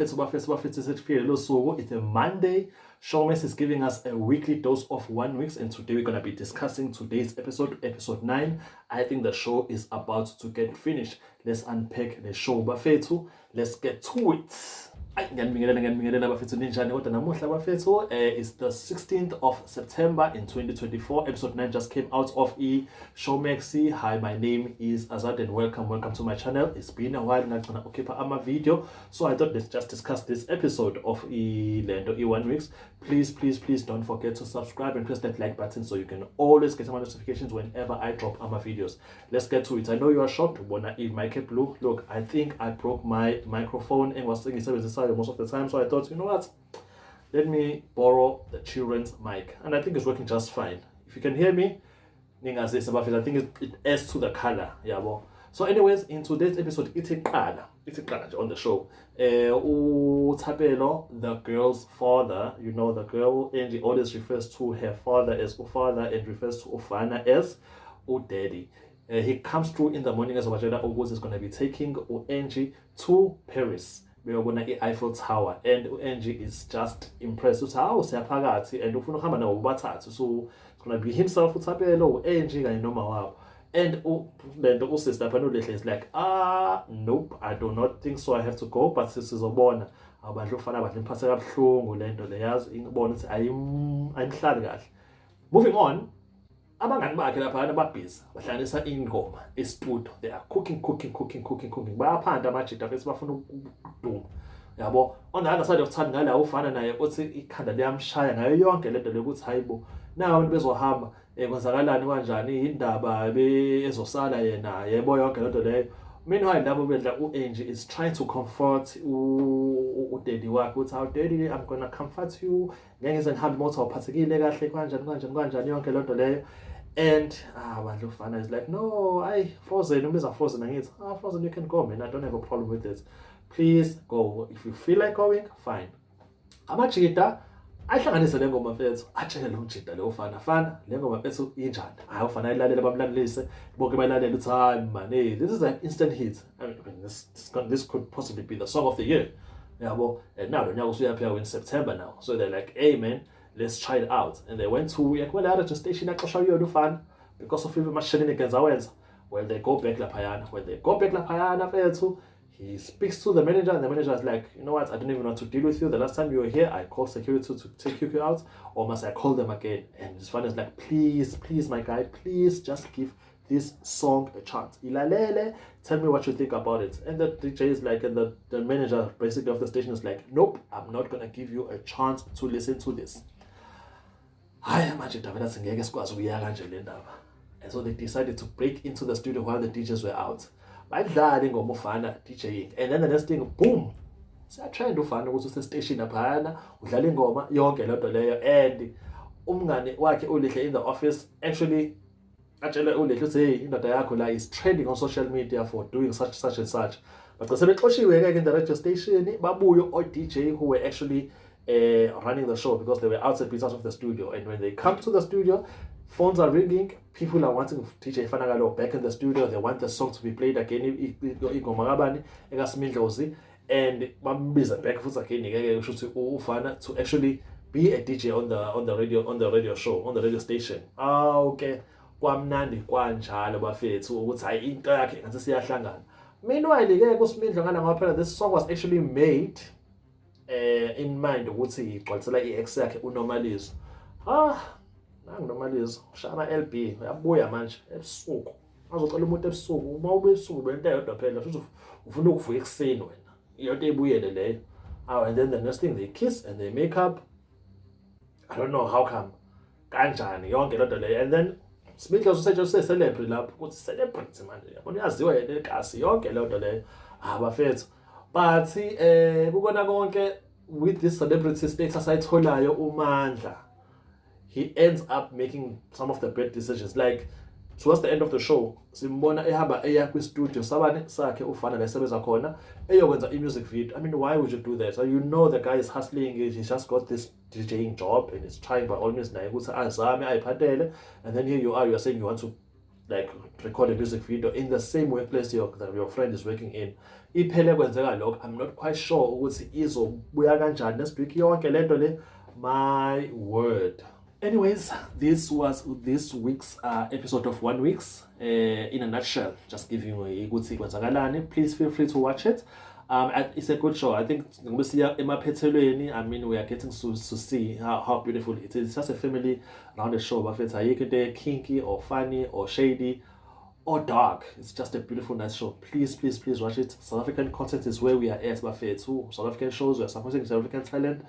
It's a Monday. Showmax is giving us a weekly dose of 1 week, and today we're going to be discussing today's episode 9. I think the show is about to get finished. Let's unpack the show. Bafethu, let's get to it. It's the 16th of September in 2024. Episode 9 just came out of Showmax. Hi, my name is Azad and welcome to my channel. It's been a while and I'm gonna occupy my video, so I thought let's just discuss this episode of Lendo 1 weeks. Please don't forget to subscribe and press that like button so you can always get my notifications whenever I drop my videos. Let's get to it. I know you are shocked when I eat my blue. Look, I think I broke my microphone and was singing service most of the time, so I thought, you know what, let me borrow the children's mic, and I think it's working just fine. If you can hear me, I think it adds to the color. So anyways, in today's episode, it's on the show. Uthapelo, the girl's father, you know, the girl Angie always refers to her father as Ufana and refers to Ufana as Udaddy. He comes through in the morning as Wajeda August is going to be taking Angie to Paris. We're going to Eiffel Tower, and Angie is just impressed with how Siaphakathi and ufuna uhamba nawo bathathu. So it's going to be himself uThapelo, Angie kanye noma wabo. And then sister Panulehle is like, nope, I do not think so, I have to go, but sizobona abantu ufana bathi ngiphathe kabuhlungu lento leyazi ngibona ukuthi ayimhlali kahle. Moving on, abangani bakhe lapha babhizi bahlanganisa ingoma estudio. They are cooking. Bayaphanda amajita bese bafuna ukuduma. Yabo, on the other side of town ngala ufana naye uthi ikhanda liyamshaya ngayo yonke lento lokuthi hayibo nawo abantu bezohamba kwenzakalani kanjani indaba ezosala yena yebo yonke lento leyo. Meanwhile labo bedla Angie is trying to comfort udaddy wakhe uthi how daddy, I'm gonna comfort you, ngeke ngize ngihambe imoto awuphathekile kahle kanjani yonke lento leyo. And abantu ufana is like, no, Frozen, ubiza Frozen angithi, Frozen, you can go, man, I don't have a problem with it, please go if you feel like going, fine. Amajita ayihlanganise le ngoma mfethu, atshele lo mjita lo ufana le ngoma mfethu injani. Ufana ayilalela bamlalelise bonke bayilalela uthi hayi man, this is an instant hit. I mean, this could possibly be the song of the year. And now the nyaka usuyapha in September now, so they're like, hey man, let's try it out. And they went to radio station aqoshwa yona ufana because of even shenanigans awenza. Well, they go back laphayana. Mfethu, he speaks to the manager, and the manager is like, you know what, I don't even want to deal with you. The last time you were here, I called security to take you out, or must I call them again? And his father is like, please, my guy, please just give this song a chance. Ilalele, tell me what you think about it. And the DJ is like, and the manager basically of the station is like, nope, I'm not gonna give you a chance to listen to this. And so they decided to break into the studio while the DJs were out. DJing, and then the next thing, boom, siyatrend ufana ukuthi usestation laphana udlala ingoma yonke lento leyo. And umngane wakhe uLihle in the office actually atshela uLihle ukuthi hey, indoda yakho la is trending on social media for doing such and such. But sebexoshiwe in the radio station, babuyo or DJ who were actually running the show because they were outside of the studio. And when they come to the studio, phones are ringing, people are wanting DJ Fanagalo back in the studio, they want the song to be played again, and Bambiza back again to actually be a DJ on the radio show, on the radio station. Okay. Meanwhile, this song was actually made in mind ukuthi igcwalisela i-ex yakhe uNomalizo. Nomalizo shana LB uyabuya manje ebusuku, azocela umuntu ebusuku. Uma ube ebusuku bento eyodwa phela futhi ufuna ukuvuka ekuseni wena, iyonto ebuyele leyo. And then the next thing, they kiss and they make up. I don't know how come kanjani yonke lento leyo. And then Smithers usetshenziswe celebrity lapho ukuthi celebrity manje yabona yaziwa yena eGasi yonke lento leyo. Bafethu, but kukona konke with this celebrity status ayitholayo uMandla, he ends up making some of the bad decisions. Like towards the end of the show, simbona ehamba eya kwi-studio sabani sakhe ufana la esebenza khona eyokwenza i-music video. I mean, why would you do that? So you know the guy is hustling, he's just got this DJing job and he's trying by all means naye ukuthi azame ayiphathele, and then here you are saying you want to like record a music video in the same workplace that your friend is working in. Iphele kwenzeka lokho, I'm not quite sure ukuthi izobuya kanjani next week yonke lento le. My word. Anyways, this was this week's episode of 1 Weeks in a nutshell. Just giving you a good sequence. Please feel free to watch it. It's a good show. I think I mean we are getting to see how beautiful it is. It's just a family around the show. But it's kinky or funny or shady or dark. It's just a beautiful, nice show. Please watch it. South African content is where we are at. South African shows, we are supporting South African talent.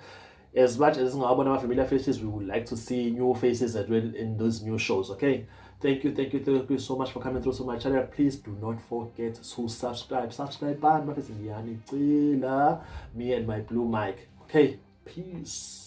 As much as our familiar faces, we would like to see new faces as well in those new shows. Okay, thank you so much for coming through to my channel. Please do not forget to subscribe me and my blue mic. Okay, peace.